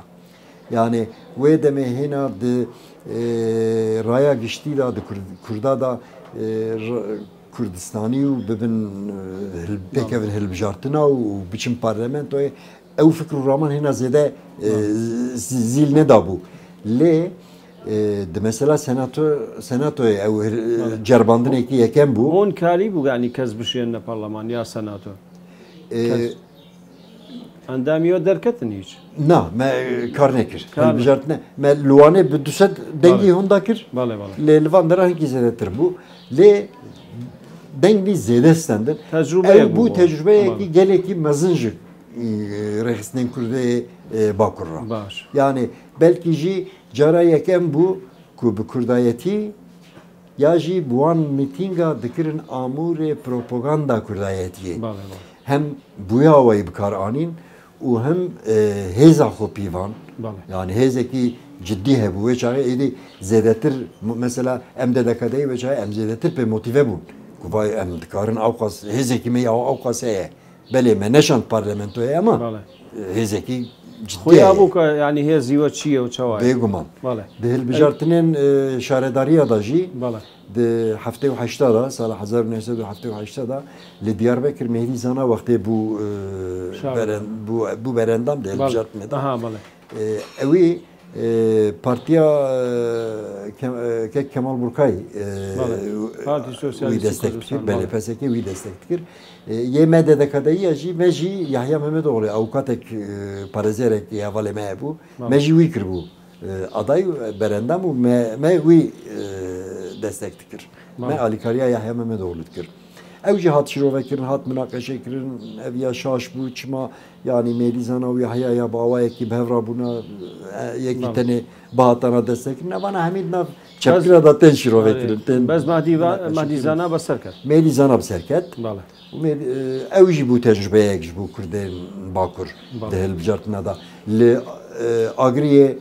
يعني وده هنا د رايا گشتي دا كردا دا كردستاني وببن هلبكن هلبجارتنا وبيشم بارلمنتو او فكر الرامان هنا زياده زيل ندابو ليه ده مثلا سناتو او جرباندن اكي يكن بو هون كاري بو يعني كزبشين برلمان يا سناتو انداميو دركتن هيج نا ما كارنكر هلبجارتنا ما لوانه بدوسد دنگي هونداكر للفان دران كي زياده تربو ليه دنگی زیاده استندن bu tecrübe ki geleki mazıncı rehisnin kurdu bakura. Yani belki ji cara yeken bu ku kurdayeti ya ji buan mitinga dikirin amure propaganda kurdayeti. Hem bu yavayı bkar anin و hem heza xopivan. Yani hezeki ciddi hebu ve çare idi zedetir mesela emde dekadey ve çare em zedetir pe motive bu. Kuvay em dikarın avkas hezeki me ya avkas e bele meneşan parlamentoya ama hezeki ciddi. Xoya bu yani hezi ve çiye ve çavay. Beguman. Dehil bijartinin şaredariya da ji. De hafte ve haşta da sala 1978 da li Diyarbakır Mehdi Zana vakti bu berendam dehil bijartine da. Evi Partiya Kemal Burkay Parti Sosyalist destektir, PSK wî destektir. Yê me dedekadeyî jî me jî Yahya Mehmetoğlu avukatek parêzerek hevalê me hebû me jî wî kirbû aday berendam û me wî destek dikir. Me alîkariya Yahya Mehmetoğlu dikir. Ew jî hat şîrovekirin, hat münaqeşe kirin, ev ya şaş bû çima yani Mêdîzana û Yahyaya bawayekî bi hevra bûna yekî tenê bihatana destekirin. Evana hemî nav çepkira da tên şîrovekirin. Bez Mêdîzana beserket. Mêdîzana beserket. Ew jî bû tecrübeyek ji bo Kurdên Bakur di hilbijartina da. Li Agriyê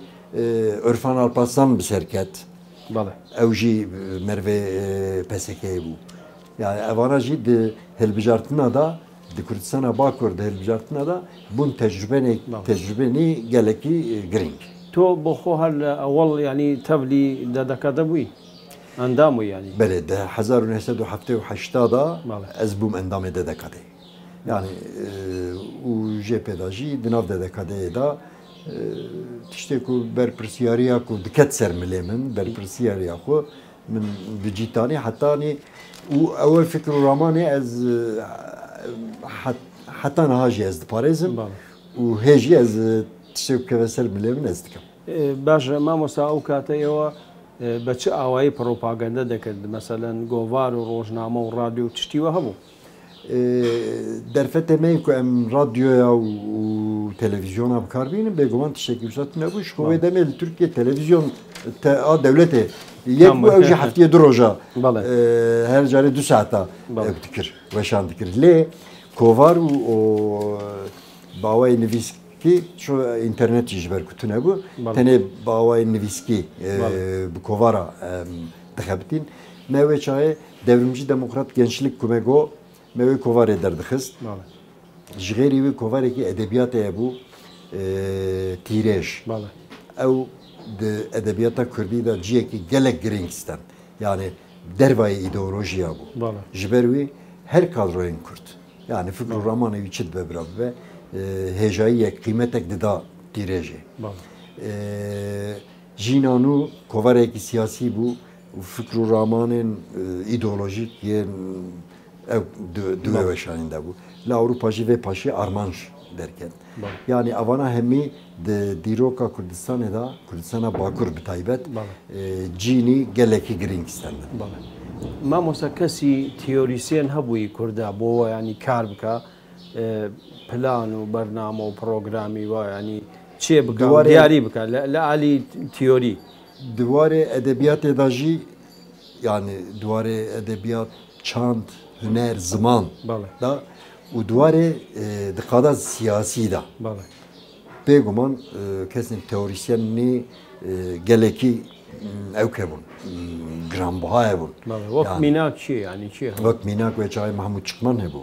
Irfan Alparslan beserket. Ew jî mervê PSK'yê bû. Yani evana jî di hilbijartina da di Kurdistana Bakur di hilbijartina da bûn tecrübenî gelekî giring. To bo xwe her ewel yanî tevlî dedekade bûyî? Endamû yanî? Belê di 1978 da ez bûm endamê dedekadê. Yani û JP da jî di nav dedekadeyê da tiştê ku berpirsiyariya ku diket ser milê min berpirsiyariya xwe min di cîtanî hetanî û ew fikr û ramanê ez heta niha jî ez diparêzim û hê jî ez tiştê ku keve ser milê min ez dikim. Baş mamosta ew kateyê bi çi awayî propaganda dikir? Meselen govar û rojname û radyo tiştî we hebû? Derfetê me ku em radyoya û televizyona bikarbînin bêguman tiştekî wisa nebû ji wê demê li Tirkiye televizyon a dewletê yek bû ew jî heftiyê 2 roja her carê 2 saeta ew dikir weşan dikir. Lê kovar û bawayê nivîskî şu internet jî ji ber ku tune bû tenê bawayê nivîskî bi kovara dixebitin me wê çayê Devrimci Demokrat Gençlik Kumego me wê kovarê derdixist. Ji xêrî wê kovarekî edebiyatê hebû tîrêj. Ew di edebiyata Kurdî da ciyekî gelek giring istem. Yani dervayê îdeolojiya bû. Ji ber wê her kadroyên Kurd. Yani fikr û ramanê wî çi dibe bira bibe hêjayiyek qîmetek dida tîrêjê. Jînan û kovarekî siyasî bû û fikr û ramanên îdeolojîk yên ew duwe weşanîn de bû. Li Ewropa jî vê paşê armanj derket. Yani evana hemî di dîroka Kurdistanê da Kurdistana Bakur bi taybet cînî gelekî giring istendin. Mamosta kesî teorisyen hebûyî Kurda bo yanî kar bika plan û bername û programî wa yanî çê bika diyarî bika li alî teorî. Diwarê edebiyatê da jî yani diwarê edebiyat çand huner ziman da û diwarê diqada siyasî da bêguman kesên teorisyenî gelekî ew hebûn giranbiha hebûn. Wek mînak çi yanî çi? Wek mînak wê çayê Mahmûd Çıkman hebû.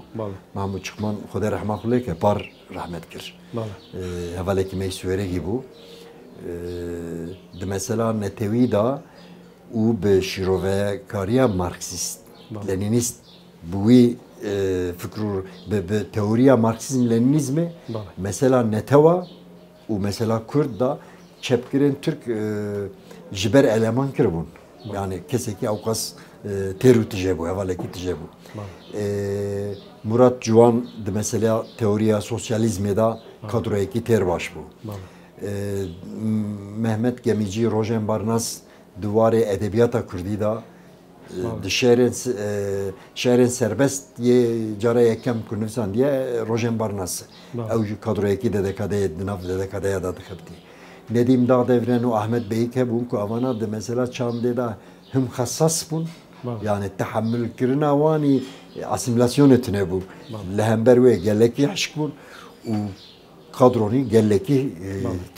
Mahmûd Çıkman Xwedê rehma xulêke par rehmet kir. Hevalekî me Swêrekî bû. Di mesela netewî da û bi şîrovekariya Marksîst Lenînîst bi wî fikr û bi teoriya Marksîzm-Lenînîzmê mesela netewa û mesela Kurd da çepkirên Türk ji ber eleman kiribûn. Yani kesekî ewqas têrû tije bû, hevalekî tije bû. Murat Ciwan di mesela teoriya sosyalizmê da kadroyekî têr baş bû. Mehmet Gemîcî Rojen Barnas diwarê edebiyata Kurdî da di şerên serbest yê cara yekem ku nivîsandiye Rojen Barnas. Ew jî kadroyekî dedekadeyê di nav dedekadeya da dixebitî. Nedîm Dağdevren û Ahmet Beyîk hebûn ku evana di mesela çandê da him xesas bûn. Yani tehammülkirina wanî asimilasyonê tune bû. Li hember wê gelekî hişk bûn û kadronî gelekî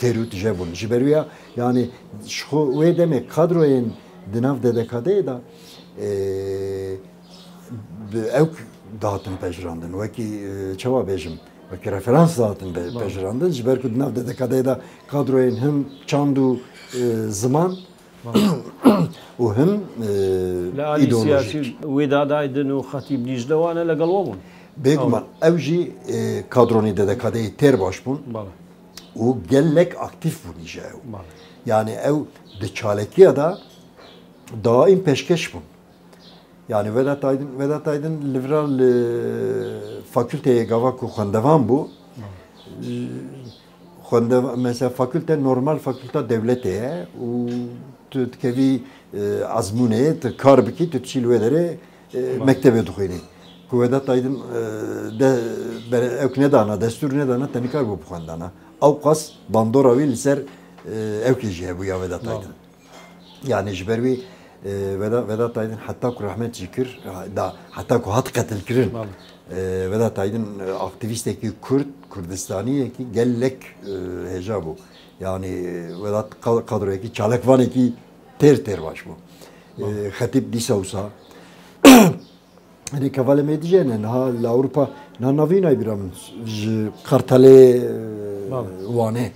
têrû tije bûn. Ji ber wê yani ji wê demê kadroyên di nav dedekadeyê da ew dahatin pejirandin. Wekî çawa bêjim wekî referans dahatin pejirandin ji ber ku di nav dedekadeyê da kadroyên him çand û ziman û him îdeolojik. Wê dadaydin û xetîb Dîjlewane legal we bûn. Bêguman ew jî kadronî dedekadeyê têr baş bûn û gelek aktif bûn îje ew. Yani ev de çalekiye da daim peşkeş bu. Yani Vedat Aydın liberal fakülteye gavak xwendevan bu. Mesela fakülte normal fakülte devletiye u tkevi azmune kar biki tçilvelere mektebe duhini. Ku Vedat Aydın de ev ne dana destur ne dana tenikar bu xwendana. Ew qas bandora wî li ser ew kî bu ya Vedat Aydın. Yani ji ber wî Vedat Aydın hatta ku rahmet zikir da hatta ku hat qetil kirin. Vedat Aydın aktivistekî Kürt Kurdistaniyekî gelek heja bu. Yani Vedat kadroyekî çalekvanekî ter baş bu. Xetip dîsa wisa hani kevalê me diyeceğine ha li Avrupa navînay biram ji kartalê wane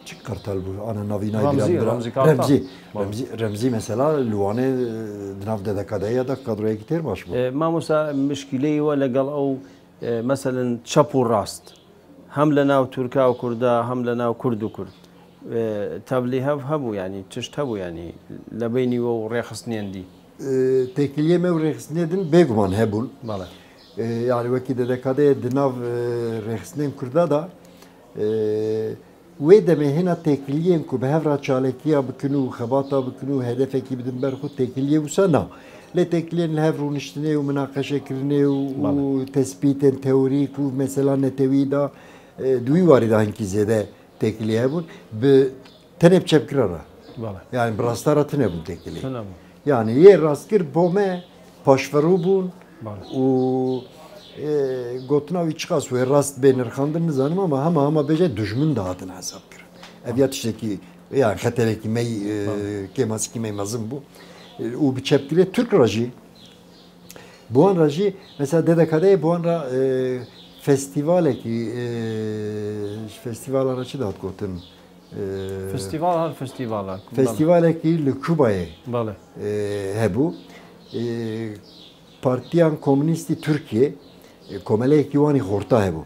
çi kartal bu ana navînay biram Remzi mesela li wane di nav dedekadeye da kadroyekî ter baş bu. مامۆستا مشکلەی وە لەگەڵ ئەو مەسەلەن چەپ و ڕاست هەم لە ناو تورکا و کووردا هەم لە ناو کورد و کورد تەبلی هەبوو ینی تشت هەبوو ینی لە بینیوە و ڕێخستنێندی تێکیلیە me rêxistinêdin bêguman hebûn. Yani wekî dedekadeyê di nav rêxistinên Kurda da wê demê hêna têkiliyên ku bi hevra çalekiya bikin û xebata bikin û hedefekî bidin ber xwe têkiliyê wisa na. Lê têkiliyên li hev rûniştinê û münaqeşekirinê û tespîtên teorîk û mesela netewî da di wî warî da hinkî zêde têkiliyê hebûn bi tenê bi çepkira re. Yani bi rastara tune bûn têkilî. Yani yê rastkir bo me paşverû bûn û gotina wî çiqas wê rast bê nirxandin nizanim ama hema bêje dijmin de hatin hesab kirin. Ev ya tiştekî yani xeterekî me kêmasikî me mezin bû. û bi çepkirê Türk re jî bu an re jî mesela dedekadeyê bu an re festivalekî festivala re çi dat gotin festivalekî li Kübayê hebû Partiyan Komünîstî Türkiye komeleyekî wanî xorta hebû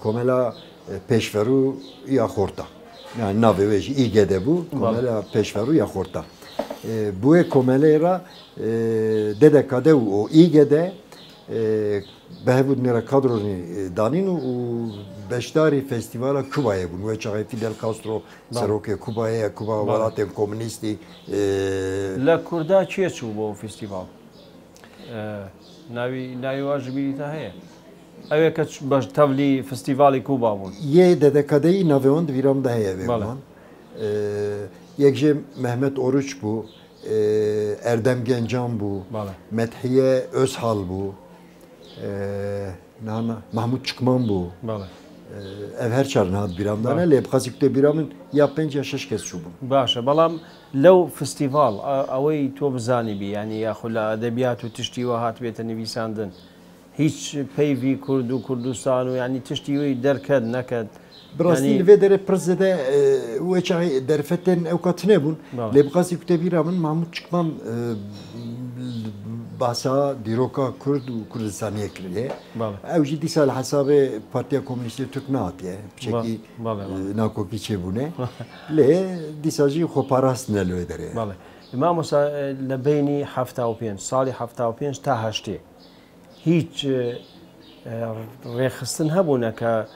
komela pêşverû ya xorta yani navê wê jî İGD bû komela pêşverû ya xorta bu komelê re dedekade û o İGD behevû nêra kadronê danîn û beşdarî festivala Kübayê bûn wê çaxê Fidel Castro serokê Kübayê Küba welatên komünîstî لە کووردا چێ چوو بۆ فستیڤال ناوی وا ji bîrî te heye ew ê baş tevlî festîvalê Kuba bûn yê dedekadeyî navêwan di vîram de heye vêman yek jê Mehmet Oruç bû Erdem Gencan bû Methiye Özhal bû Mahmud Çıkman bû ev her çar hat bîramdan lê bixwazî te bîramın ya 5 ya 6 kes çûbûn. Baş e beڵام لەو فستیڤال ئەوەی تۆ بزانیبی ینی یاخو لە ئەدەبیات و تشتی وە هاتبێتە نویساندن هیچ پەیوی کورد و کوردستان و ینی تشتی وی دەرکەت نەکەت براستی li vê derê pir zêde wê çaxê derfetên ew katine bûn lê bixwazî ku te bîra min Mahmud Çıkman bahsa dîroka Kurd û Kurdistaniyê kiriye ew jî dîsa li hesabê Partiya Komünîstê Türk nehatiye piçekî nakokî çêbûne lê dîsa jî xweparast ne li wê derê مامۆستا لە بینی 75 ساڵی 75 تا هەشتێ هیچ ڕێخستن هەبوونە کە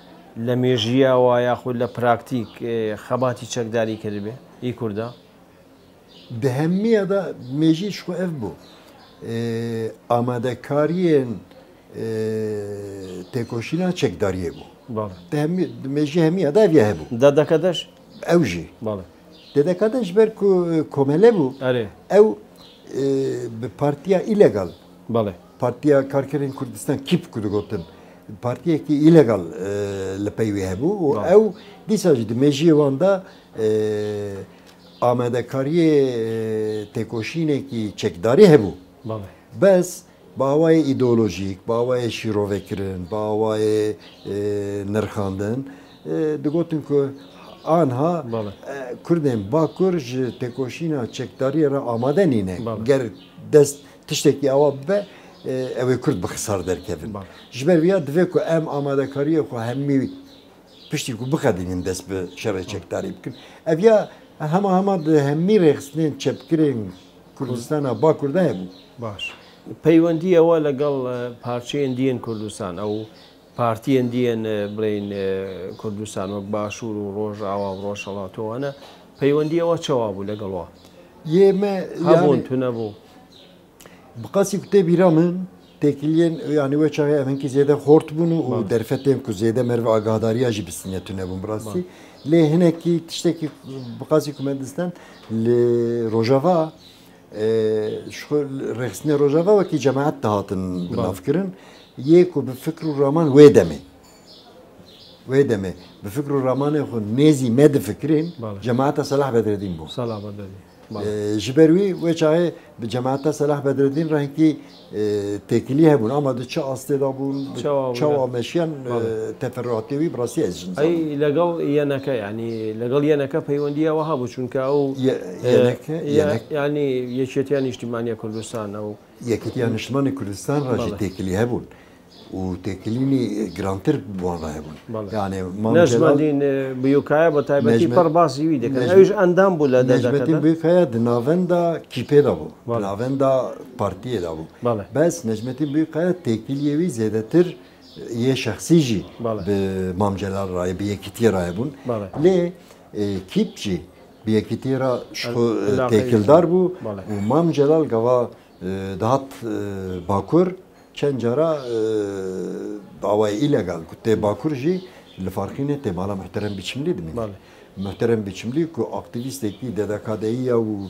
لە مێژیەوە یاخود لە پراکتیک خەباتی چەکداری کردبێ ئی کووردا di hemmiya da mejî ji xwe ev bû amadekariyên têkoşîna çekdariyê bû mejî hemmiya da ev ya hebû دەدەکەدەش ew jî dedekade ji ber ku komele bû ew bi partiya îlegal Partiya Karkerên Kurdistan KİP ku digotin partiyekî îlegal li pey wê hebû û ew dîsa jî di mejiyê wan da amadekariyê têkoşînekî çekdarî hebû bes bawayê îdeolojîk bawayê şîrovekirin bawayê nirxandin digotin ku anha Kurdên Bakur ji têkoşîna çekdariyê re amade nîne ger dest tiştekî ewa bibe ew ê Kurd bi xisar derkevin ji ber vêya divê ku em amadekariyê xwe hemî piştî ku bixedînin dest bi şerê çekdarî bikin. Ev ya hema hemî rêxistinên çepkirên Kurdistana Bakur de hebû. باش پەیوەندیەوە لەگەڵ پارچەیەن دیێن کوردستان ئەو پارتیەن دیێن بڵین کوردستان وەک باشوور و ڕۆژ ئاوا ڕۆژهەڵاتەوەە پەیوەندیەوە چاوا بوو لەگەڵەوە Yeme هەبوون تو نەبوو بقاسî ku tê bîra min têkiliyên yanî we çaxê evinkî zêde xort bûn û derfetên ku zêde merve agadariya jî bistîne tune bûn bi rastî. Lê hinekî tiştekî biqasî ku me distin li Rojava rexistinê Rojava wekî cemaet de hatin binavkirin yê ku bi fikr û raman wê demê bi fikr û ramanê xwe nêzî me difikirin cemaeta Selah Bedreddin bû. سەلا بەدەدی Ji ber wî wê çaxê bi cemaeta Selah Bedreddin rengî têkilî hebûn ama di çi astê da bûn çawa meşiyan teferruatê wî bi rastî ez jin ئەی لەگەڵ یەنەکە ینی لەگەڵ یەنەکە پەیوەندیەوە هەبوو چونکە ئەو ینی یەکێتیان نیشتیمانیە کوردستان ئەو Yekîtiya Niştimanê Kurdistan ra jî têkilî hebûn û têkilînî girantir wan ra hebûn. Yani نەژمەدین بیوکایە بە تایبەتی پڕ باسی وی دەکەن ئەویش ئەندام بوو لە Necmetîn Büyükaya di navenda kîpê da bû, di navenda partiyê da bû. Bes Necmetîn Büyükaya têkiliyê wî zêdetir yê şexsî jî bi Mam Celal ra bi yekîtiyê ra hebûn. Lê kîp jî bi yekîtiyê ra têkildar bû û Mam Celal gava dihat Bakur çend cara dawayê îlegal ku tê Bakur jî li Farxînê tê mala muhterem biçimlî dimîne. Muhterem biçimlî ku aktivîstekî DDKDİya û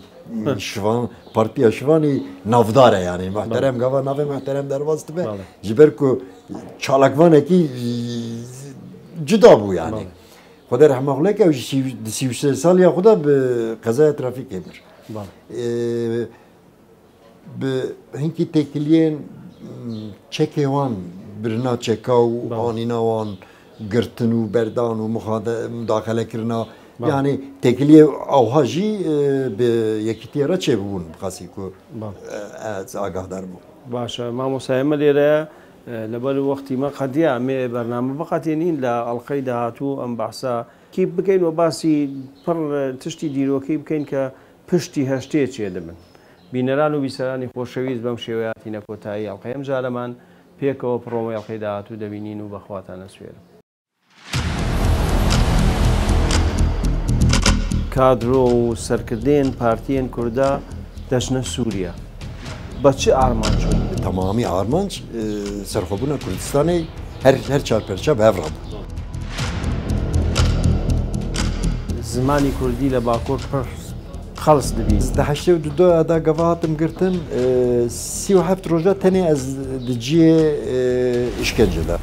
şivan partiya şivanî navdar e yani muhterem gava navê muhterem derbas dibe ji ber ku çalakvanekî cida bû yani. Xwedê rehmequleke ew jî di sî sê saliya xwe de bi qezaya trafîkê bir. Bi hinkî têkiliyên çekê wan birina çeka û anîna wan girtin û berdan û mudaxelekirina yani têkiliyê awha jî bi yekîtiyê re çêbûn bixasî ku ez agahdar bû. باشە مامۆسایەمە لێرەیە لەبەر وەختیمە قەدیا مێ بەرنامە بقاتێنین لە ئەڵلقەی داهاتوو ئەم بەحسا کی بکەین و باسی پڕ تشتی دیرۆکەی بکەین کە پشتی هەشتێ چێ دەبن بینەران و بیسەرانی خۆشەویست بەم شێوەیەتی نەکۆتایی ئەڵلقەی ئەم جارەمان پێکەوە پڕۆمەی ئەڵلقەی داهاتوو دەبینین و بەخواتانە سوێرم. کادرۆ و سەرکردێن پارتیên کووردا دەچنە سووریا بە چ ئارمان چوون؟ Tamamî armanc serxwebûna Kurdistanê her çarperçe bi hev rabû. زمانی کوردی لە باکوور پڕ خەڵس دەبی. Di heştê û du da gava hatim girtin sî û heft roja tenê ez di ciyê işkence de.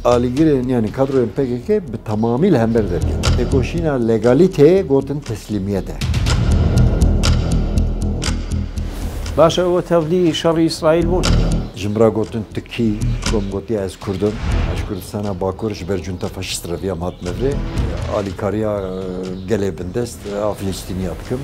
Alîgirên yani kadroyên PKK bi tamamî li hember derket. Pêkoşîna legalîteyê gotin teslîmiyet e. باشە ئەوە تەڤلی شەڕی ئیسرائیل بوون. Jimra gotin tikî kom gotiye ez Kurdum ez Kurdistana Bakur ji ber cunta faşîst reviyam hat mevrê alîkariya gelê bindest a Filîstîniya dikim.